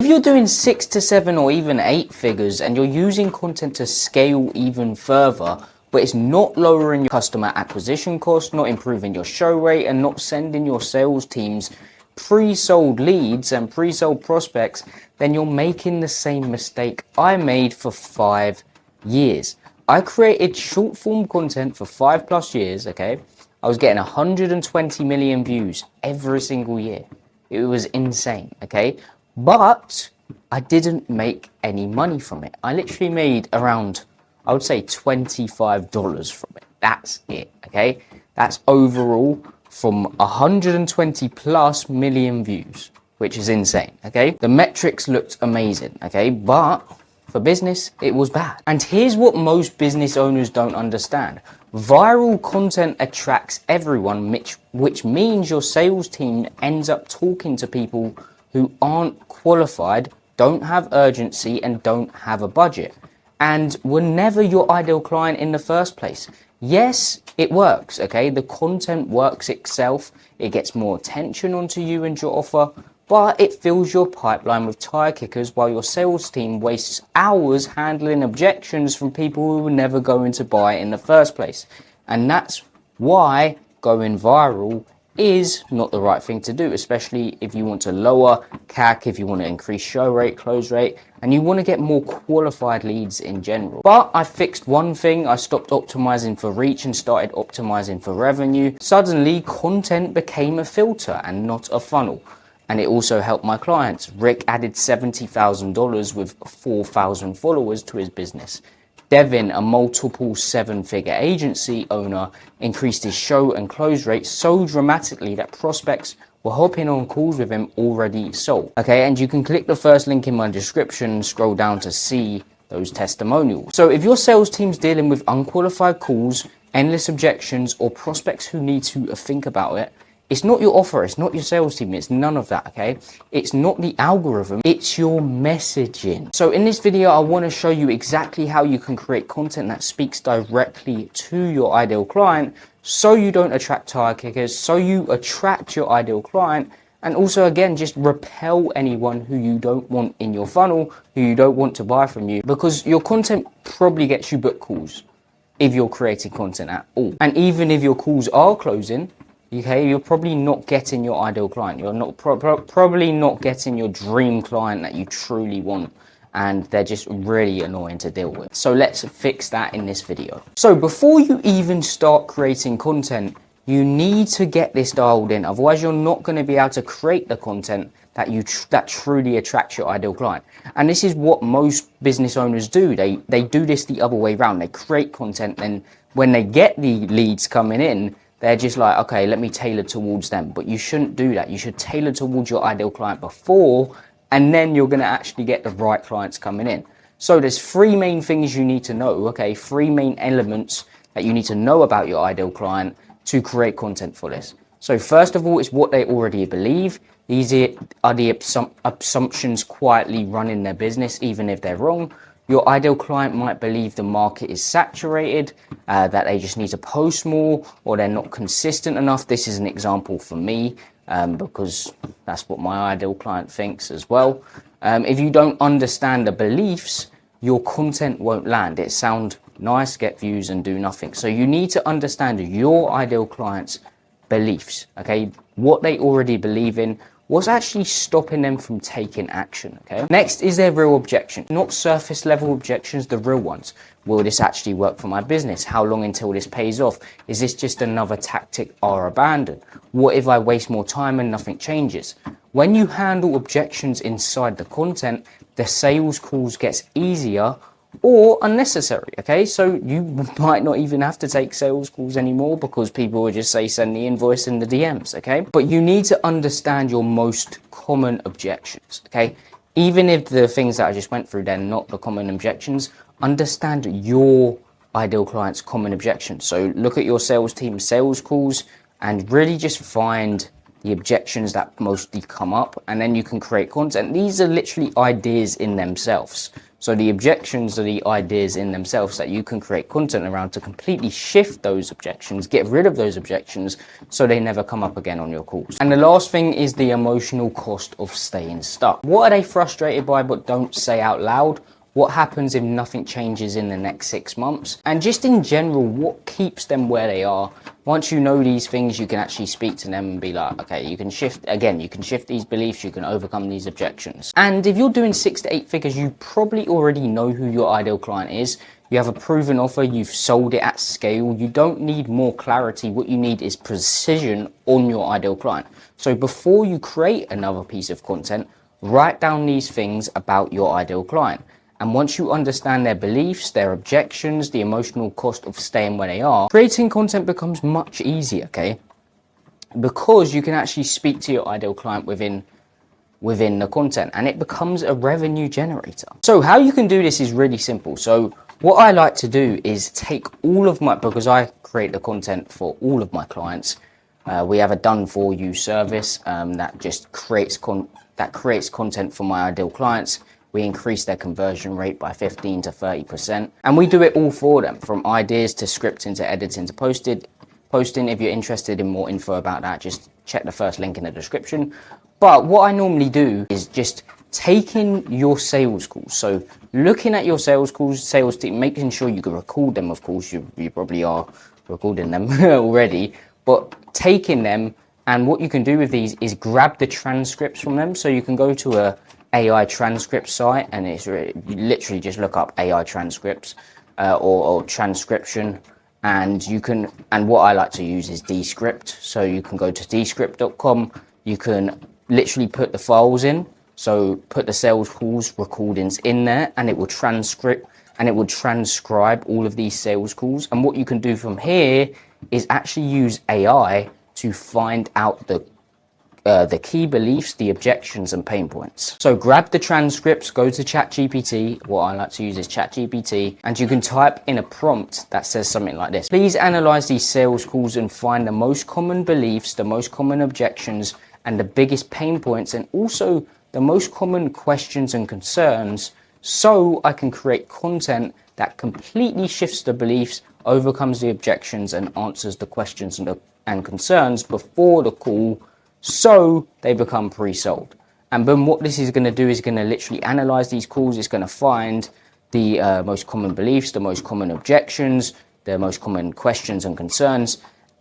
you're doing 6 to 7 or even 8 figures and you're using content to scale even further, but it's not lowering your customer acquisition cost, not improving your show rate, and not sending your sales teams pre-sold leads and pre-sold prospects, then you're making the same mistake I made for 5 years. I created short form content for 5+ years, okay? I was getting 120 million views every single year. It was insane, okay? But I didn't make any money from it. I literally made around, I would say, $25 from it. That's it, okay? That's overall from 120+ million views, which is insane, okay? The metrics looked amazing, okay? But for business, it was bad. And here's what most business owners don't understand. Viral content attracts everyone, which means your sales team ends up talking to people who aren't qualified, don't have urgency, and don't have a budget, and were never your ideal client in the first place. Yes, it works, okay? The content works itself. It gets more attention onto you and your offer, but it fills your pipeline with tire kickers while your sales team wastes hours handling objections from people who were never going to buy in the first place. And that's why going viral is not the right thing to do, especially if you want to lower CAC, if you want to increase show rate, close rate, and you want to get more qualified leads in general. But I fixed one thing. I stopped optimizing for reach and started optimizing for revenue. Suddenly, content became a filter and not a funnel. And it also helped my clients. Rick added $70,000 with 4,000 followers to his business. Devin, a multiple 7-figure agency owner, increased his show and close rate so dramatically that prospects were hopping on calls with him already sold. Okay, and you can click the first link in my description and scroll down to see those testimonials. So if your sales team's dealing with unqualified calls, endless objections, or prospects who need to think about it, it's not your offer, it's not your sales team, it's none of that, okay? It's not the algorithm, it's your messaging. So in this video, I want to show you exactly how you can create content that speaks directly to your ideal client so you don't attract tire kickers, so you attract your ideal client, and also, again, just repel anyone who you don't want in your funnel, who you don't want to buy from you, because your content probably gets you book calls if you're creating content at all. And even if your calls are closing, okay, you're probably not getting your ideal client. You're not probably not getting your dream client that you truly want, and they're just really annoying to deal with. So let's fix that in this video. So before you even start creating content, you need to get this dialed in. Otherwise, you're not going to be able to create the content that truly attracts your ideal client. And this is what most business owners do. They do this the other way around. They create content, then when they get the leads coming in, they're just like, okay, let me tailor towards them. But you shouldn't do that. You should tailor towards your ideal client before, and then you're going to actually get the right clients coming in. So there's 3 main things you need to know, okay? 3 main elements that you need to know about your ideal client to create content for this. So first of all, it's what they already believe. These are the assumptions quietly running their business, even if they're wrong. Your ideal client might believe the market is saturated, that they just need to post more, or they're not consistent enough. This is an example for me, because that's what my ideal client thinks as well. If you don't understand the beliefs, your content won't land. It sounds nice, get views, and do nothing. So you need to understand your ideal client's beliefs, okay? What they already believe in, what's actually stopping them from taking action, okay? Next is their real objections, not surface level objections, the real ones. Will this actually work for my business? How long until this pays off? Is this just another tactic or abandon? What if I waste more time and nothing changes? When you handle objections inside the content, the sales calls gets easier or unnecessary, okay? So you might not even have to take sales calls anymore because people will just say send the invoice in the DMs, okay? But you need to understand your most common objections, okay? Even if the things that I just went through, they're not the common objections, understand your ideal client's common objections. So look at your sales team sales calls and really just find the objections that mostly come up, and then you can create content. These are literally ideas in themselves. So the objections are the ideas in themselves that you can create content around to completely shift those objections, get rid of those objections so they never come up again on your calls. And the last thing is the emotional cost of staying stuck. What are they frustrated by but don't say out loud? What happens if nothing changes in the next 6 months? And just in general, what keeps them where they are? Once you know these things, you can actually speak to them and be like, okay, you can shift these beliefs, you can overcome these objections. And if you're doing 6 to 8 figures, you probably already know who your ideal client is. You have a proven offer, you've sold it at scale. You don't need more clarity. What you need is precision on your ideal client. So before you create another piece of content, write down these things about your ideal client. And once you understand their beliefs, their objections, the emotional cost of staying where they are, creating content becomes much easier, okay? Because you can actually speak to your ideal client within the content, and it becomes a revenue generator. So how you can do this is really simple. So what I like to do is take all of my, because I create the content for all of my clients, we have a done for you service that just creates content for my ideal clients. We increase their conversion rate by 15 to 30%. And we do it all for them, from ideas to scripting to editing to posting. If you're interested in more info about that, just check the first link in the description. But what I normally do is just taking your sales calls. So looking at your sales calls, sales team, making sure you can record them, of course, you probably are recording them already, but taking them, and what you can do with these is grab the transcripts from them. So you can go to a AI transcript site, and it's really, you literally just look up AI transcripts or transcription, and you can, and what I like to use is Descript. So you can go to descript.com, you can literally put the files in, so put the sales calls recordings in there, and it will transcribe all of these sales calls. And what you can do from here is actually use AI to find out the key beliefs, the objections and pain points. So grab the transcripts, go to ChatGPT. What I like to use is ChatGPT, and you can type in a prompt that says something like this. Please analyze these sales calls and find the most common beliefs, the most common objections, and the biggest pain points, and also the most common questions and concerns, so I can create content that completely shifts the beliefs, overcomes the objections, and answers the questions and concerns before the call, so they become pre-sold. And boom, what this is going to do is going to literally analyze these calls. It's going to find the most common beliefs, the most common objections, the most common questions and concerns.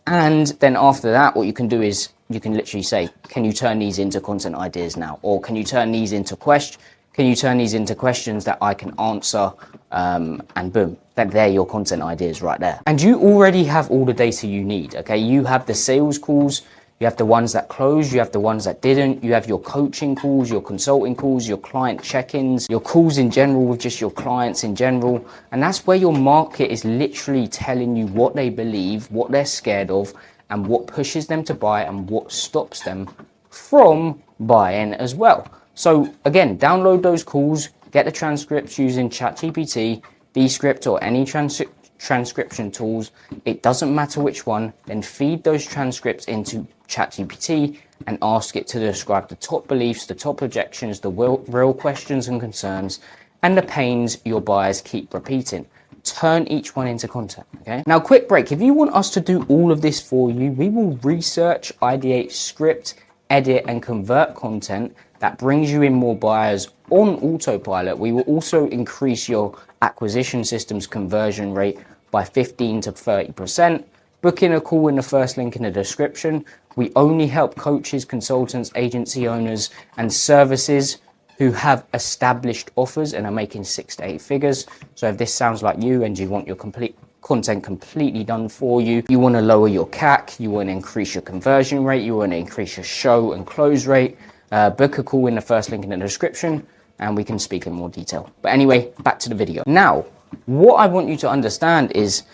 And then after that, what you can do is you can literally say, can you turn these into content ideas now? Or can you turn these into questions that I can answer? And boom, they're your content ideas right there. And you already have all the data you need, okay? You have the sales calls, you have the ones that closed, you have the ones that didn't, you have your coaching calls, your consulting calls, your client check-ins, your calls in general with just your clients in general. And that's where your market is literally telling you what they believe, what they're scared of, and what pushes them to buy and what stops them from buying as well. So again, download those calls, get the transcripts using ChatGPT, Descript, or any transcription tools. It doesn't matter which one. Then feed those transcripts into ChatGPT and ask it to describe the top beliefs, the top objections, the real questions and concerns, and the pains your buyers keep repeating. Turn each one into content, okay? Now, quick break. If you want us to do all of this for you, we will research, ideate, script, edit, and convert content that brings you in more buyers on autopilot. We will also increase your acquisition system's conversion rate by 15 to 30%. Book in a call in the first link in the description. We only help coaches, consultants, agency owners, and services who have established offers and are making 6 to 8 figures. So if this sounds like you and you want your content completely done for you, you want to lower your CAC, you want to increase your conversion rate, you want to increase your show and close rate, book a call in the first link in the description and we can speak in more detail. But anyway, back to the video. Now, what I want you to understand is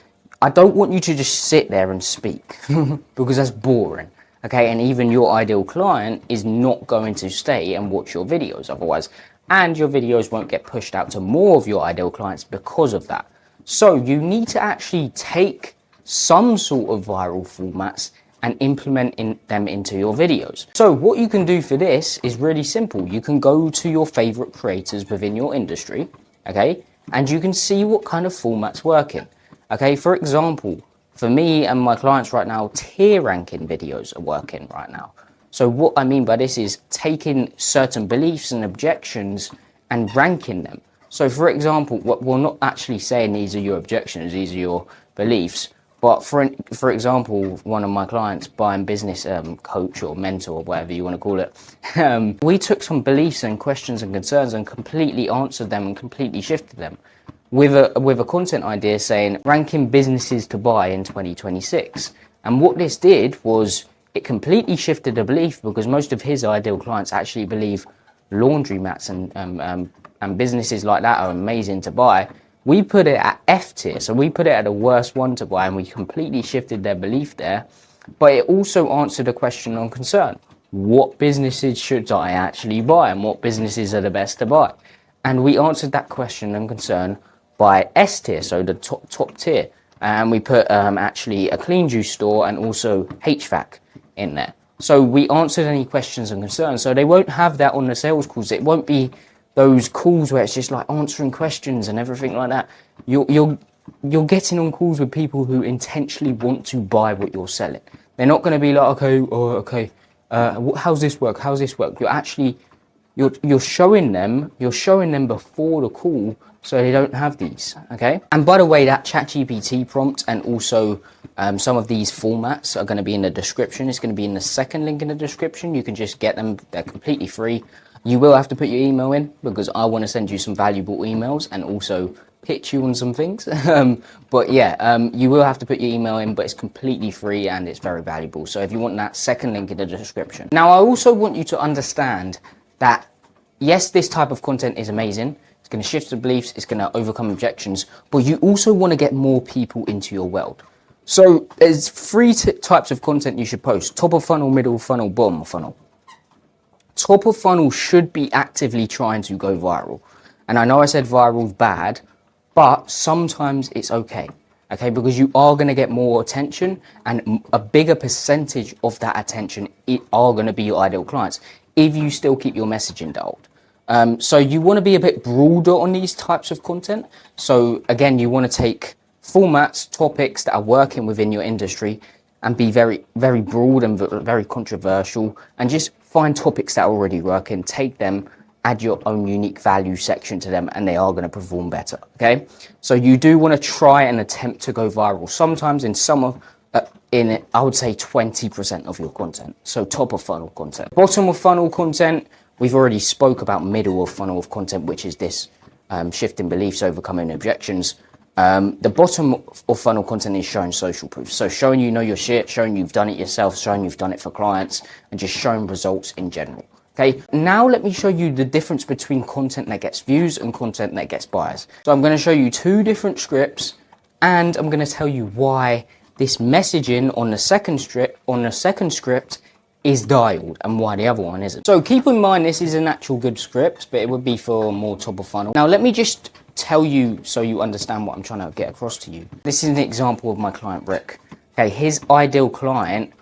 I don't want you to just sit there and speak because that's boring. Okay, and even your ideal client is not going to stay and watch your videos otherwise, and your videos won't get pushed out to more of your ideal clients because of that. So you need to actually take some sort of viral formats and implement them into your videos. So what you can do for this is really simple. You can go to your favorite creators within your industry. okay? And you can see what kind of format's working, okay? For example, for me and my clients right now, tier ranking videos are working right now. So what I mean by this is taking certain beliefs and objections and ranking them. So for example, we're not actually saying these are your objections, these are your beliefs. But for example, one of my clients, buying business coach or mentor, or whatever you want to call it, we took some beliefs and questions and concerns and completely answered them and completely shifted them with a content idea saying ranking businesses to buy in 2026. And what this did was it completely shifted the belief, because most of his ideal clients actually believe laundromats and businesses like that are amazing to buy. We put it at F tier, so we put it at the worst one to buy, and we completely shifted their belief there. But it also answered a question on concern. What businesses should I actually buy, and what businesses are the best to buy? And we answered that question and concern by S tier, so the top tier. And we put actually a clean juice store and also HVAC in there. So we answered any questions and concerns. So they won't have that on the sales calls. It won't be those calls where it's just like answering questions and everything like that. You're getting on calls with people who intentionally want to buy what you're selling. They're not going to be like, okay, how's this work? How's this work? You're showing them before the call, so they don't have these, okay? And by the way, that ChatGPT prompt and also some of these formats are going to be in the description. It's going to be in the second link in the description. You can just get them. They're completely free. You will have to put your email in, because I want to send you some valuable emails and also pitch you on some things. But yeah, you will have to put your email in, but it's completely free and it's very valuable. So if you want that, second link in the description. Now, I also want you to understand that, yes, this type of content is amazing. It's going to shift the beliefs. It's going to overcome objections. But you also want to get more people into your world. So there's three types of content you should post: top of funnel, middle funnel, bottom of funnel. Top of funnel should be actively trying to go viral. And I know I said viral's bad, but sometimes it's okay. Okay, because you are going to get more attention, and a bigger percentage of that attention are going to be your ideal clients if you still keep your messaging dialed. So you want to be a bit broader on these types of content. So again, you want to take formats, topics that are working within your industry and be very, very broad and very controversial, and just find topics that are already working, take them, add your own unique value section to them, and they are going to perform better, okay? So you do want to try and attempt to go viral. Sometimes in some of, I would say 20% of your content. So top of funnel content. Bottom of funnel content, we've already spoke about middle of funnel of content, which is this shifting beliefs, overcoming objections. The bottom of funnel content is showing social proof. So showing you know your shit, showing you've done it yourself, showing you've done it for clients, and just showing results in general. Okay, now let me show you the difference between content that gets views and content that gets buyers. So I'm going to show you two different scripts, and I'm going to tell you why this messaging on the second script is dialed and why the other one isn't. So keep in mind, this is an actual good script, but it would be for more top of funnel. Now let me just tell you so you understand what I'm trying to get across to you. This is an example of my client Rick. Okay, his ideal client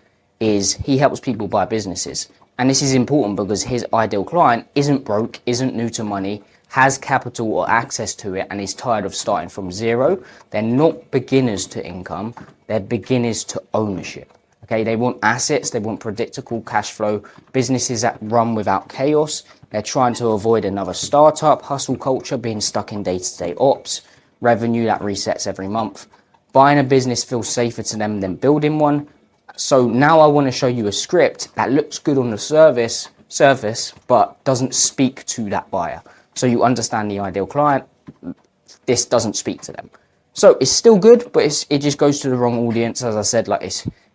is he helps people buy businesses. And this is important because his ideal client isn't broke, isn't new to money, has capital or access to it, and is tired of starting from zero. They're not beginners to income, they're beginners to ownership. Okay, they want assets, they want predictable cash flow, businesses that run without chaos. They're trying to avoid another startup, hustle culture, being stuck in day-to-day ops, revenue that resets every month. Buying a business feels safer to them than building one. So now I want to show you a script that looks good on the surface, but doesn't speak to that buyer. So you understand the ideal client, this doesn't speak to them. So it's still good, but it just goes to the wrong audience. As I said, like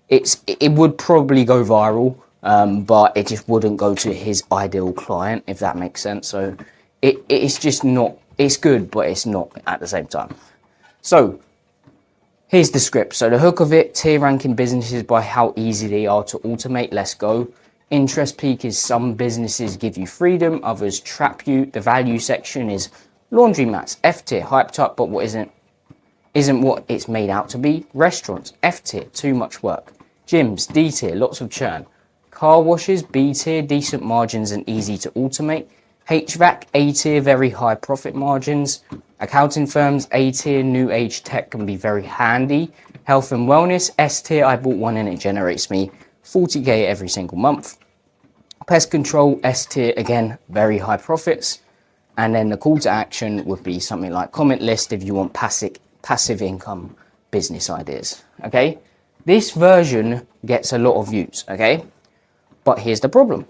it would probably go viral, but it just wouldn't go to his ideal client, if that makes sense. So it's just not, it's good, but it's not at the same time. So here's the script. So the hook of it: tier ranking businesses by how easy they are to automate. Let's go. Interest peak is some businesses give you freedom, others trap you. The value section is laundromats, F tier, hyped up, but what isn't what it's made out to be. Restaurants, F tier, too much work. Gyms, D tier, lots of churn. Car washes, B tier, decent margins and easy to automate. HVAC, A tier, very high profit margins. Accounting firms, A tier, new age tech can be very handy. Health and wellness, S tier, I bought one and it generates me 40k every single month. Pest control, S tier, again, very high profits. And then the call to action would be something like comment list if you want passive income business ideas. Okay, this version gets a lot of views. Okay, but here's the problem.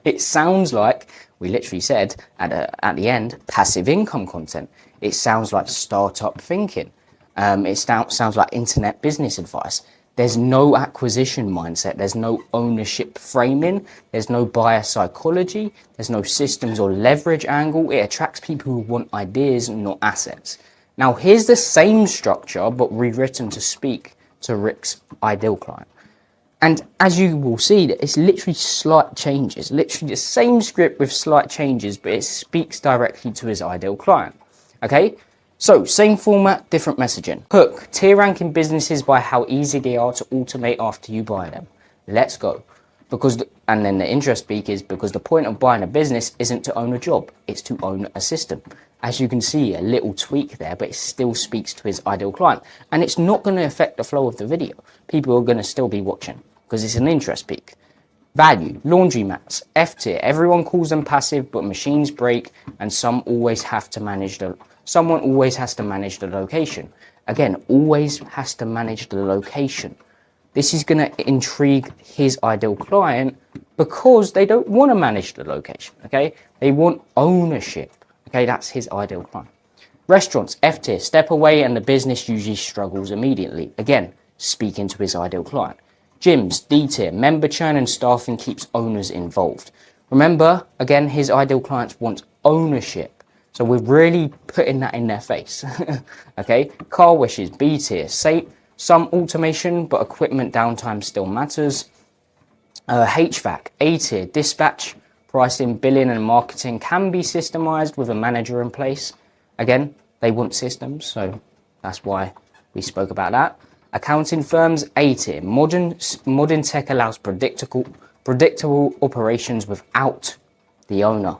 It sounds like we literally said at the end passive income content. It sounds like startup thinking. It sounds like internet business advice. There's no acquisition mindset. There's no ownership framing. There's no buyer psychology. There's no systems or leverage angle. It attracts people who want ideas, not assets. Now, here's the same structure, but rewritten to speak to Rick's ideal client. And as you will see, it's literally slight changes, literally the same script with slight changes, but it speaks directly to his ideal client. Okay? So, same format, different messaging. Hook, tier ranking businesses by how easy they are to automate after you buy them. Let's go. And then the interest peak is because the point of buying a business isn't to own a job, it's to own a system. As you can see, a little tweak there, but it still speaks to his ideal client. And it's not going to affect the flow of the video. People are going to still be watching because it's an interest peak. Value, laundromats, F tier. Everyone calls them passive, but machines break and someone always has to manage the location. Again, always has to manage the location. This is going to intrigue his ideal client because they don't want to manage the location, okay? They want ownership, okay? That's his ideal client. Restaurants, F tier, step away and the business usually struggles immediately. Again, speaking to his ideal client. Gyms, D tier, member churn and staffing keeps owners involved. Remember, again, his ideal clients want ownership. So we're really putting that in their face, okay? Car washes, B tier, say some automation, but equipment downtime still matters. HVAC, A tier, dispatch, pricing, billing and marketing can be systemized with a manager in place. Again, they want systems, so that's why we spoke about that. Accounting firms, A tier, modern tech allows predictable operations without the owner.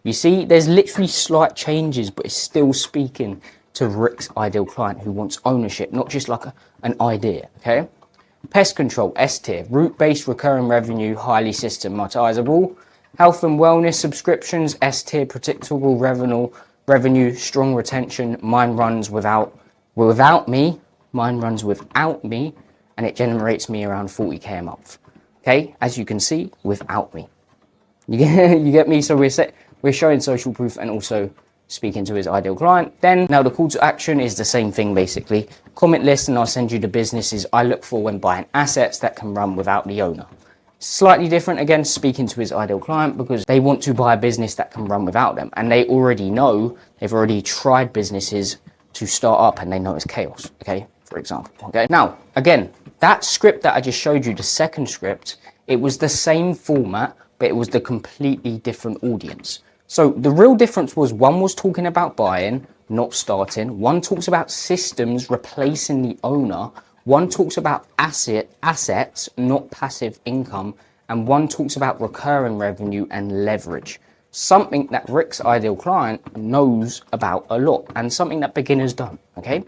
You see, there's literally slight changes, but it's still speaking to Rick's ideal client who wants ownership, not just like an idea, okay? Pest control, S tier, route-based recurring revenue, highly systematizable. Health and wellness subscriptions, S tier, predictable revenue, strong retention. Mine runs without me, and it generates me around 40k a month, okay? As you can see, without me. You get me? So we're showing social proof and also speaking to his ideal client. Then, now the call to action is the same thing basically. Comment list and I'll send you the businesses I look for when buying assets that can run without the owner. Slightly different, again, speaking to his ideal client because they want to buy a business that can run without them. And they already know, they've already tried businesses to start up and they know it's chaos, okay, for example, okay? Now, again, that script that I just showed you, the second script, it was the same format, but it was the completely different audience. So the real difference was one was talking about buying, not starting. One talks about systems replacing the owner. One talks about assets, not passive income. And one talks about recurring revenue and leverage. Something that Rick's ideal client knows about a lot and something that beginners don't, okay?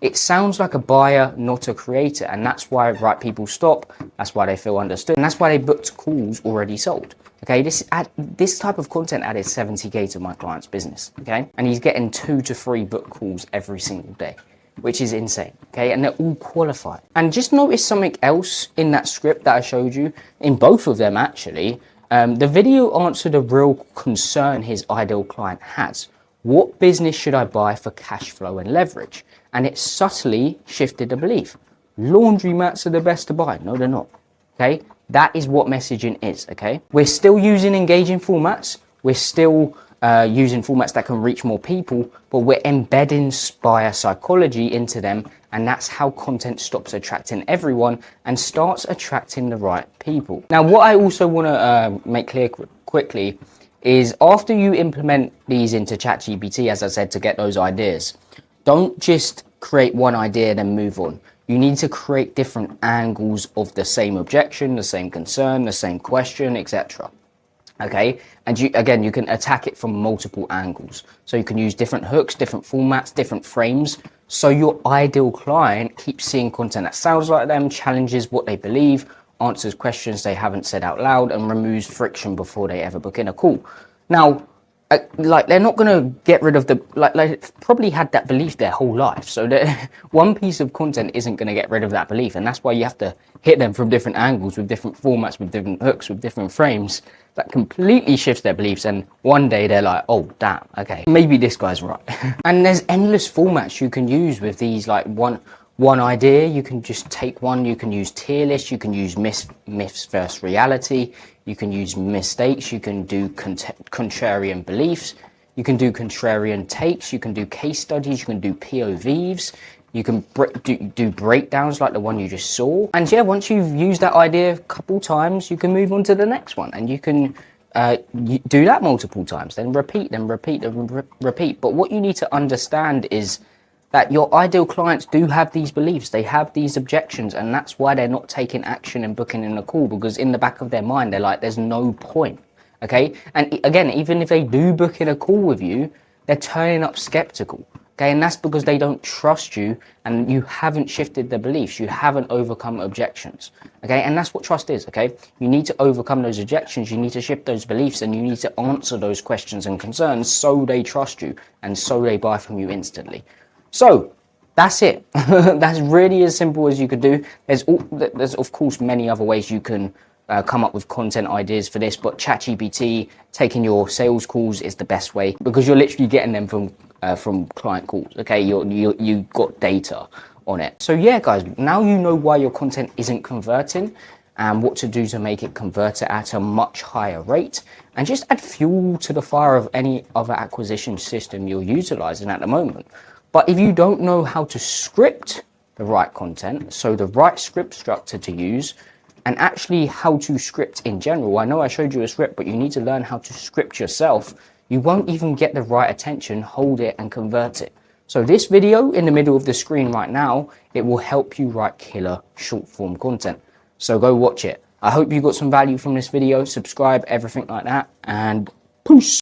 It sounds like a buyer, not a creator. And that's why right people stop. That's why they feel understood. And that's why they booked calls already sold. Okay, this type of content added 70k to my client's business, okay? And he's getting 2 to 3 book calls every single day, which is insane, okay? And they're all qualified. And just notice something else in that script that I showed you, in both of them actually. The video answered a real concern his ideal client has. What business should I buy for cash flow and leverage? And it subtly shifted the belief. Laundromats are the best to buy. No, they're not, okay? That is what messaging is, okay? We're still using engaging formats. We're still using formats that can reach more people, but we're embedding buyer psychology into them. And that's how content stops attracting everyone and starts attracting the right people. Now, what I also want to make clear quickly is after you implement these into ChatGPT, as I said, to get those ideas, don't just create one idea and then move on. You need to create different angles of the same objection, the same concern, the same question, etc. Okay, and you can attack it from multiple angles. So you can use different hooks, different formats, different frames, so your ideal client keeps seeing content that sounds like them, challenges what they believe, answers questions they haven't said out loud, and removes friction before they ever book in a call. Now, like, they're not going to get rid of the, like they've probably had that belief their whole life, so that one piece of content isn't going to get rid of that belief, and that's why you have to hit them from different angles, with different formats, with different hooks, with different frames. That completely shifts their beliefs, and one day they're like, oh damn, okay, maybe this guy's right. And there's endless formats you can use with these. Like one idea, you can just take one. You can use tier lists, you can use myths versus reality, you can use mistakes, you can do contrarian beliefs, you can do contrarian takes, you can do case studies, you can do POVs, you can do breakdowns like the one you just saw. And yeah, once you've used that idea a couple times, you can move on to the next one, and you can do that multiple times, then repeat, repeat. But what you need to understand is that your ideal clients do have these beliefs, they have these objections, and that's why they're not taking action and booking in a call, because in the back of their mind, they're like, there's no point. Okay. And again, even if they do book in a call with you, they're turning up skeptical. Okay, and that's because they don't trust you, and you haven't shifted their beliefs. You haven't overcome objections. Okay, and that's what trust is. Okay, you need to overcome those objections. You need to shift those beliefs, and you need to answer those questions and concerns so they trust you and so they buy from you instantly. So that's it. That's really as simple as you could do. There's of course many other ways you can come up with content ideas for this, but ChatGPT, taking your sales calls, is the best way, because you're literally getting them from client calls. Okay, you got data on it. So yeah, guys, now you know why your content isn't converting and what to do to make it convert at a much higher rate, and just add fuel to the fire of any other acquisition system you're utilizing at the moment. But if you don't know how to script the right content, so the right script structure to use, and actually how to script in general. I know I showed you a script, but you need to learn how to script yourself. You won't even get the right attention, hold it, and convert it. So this video in the middle of the screen right now, it will help you write killer short form content. So go watch it. I hope you got some value from this video. Subscribe, everything like that, and peace.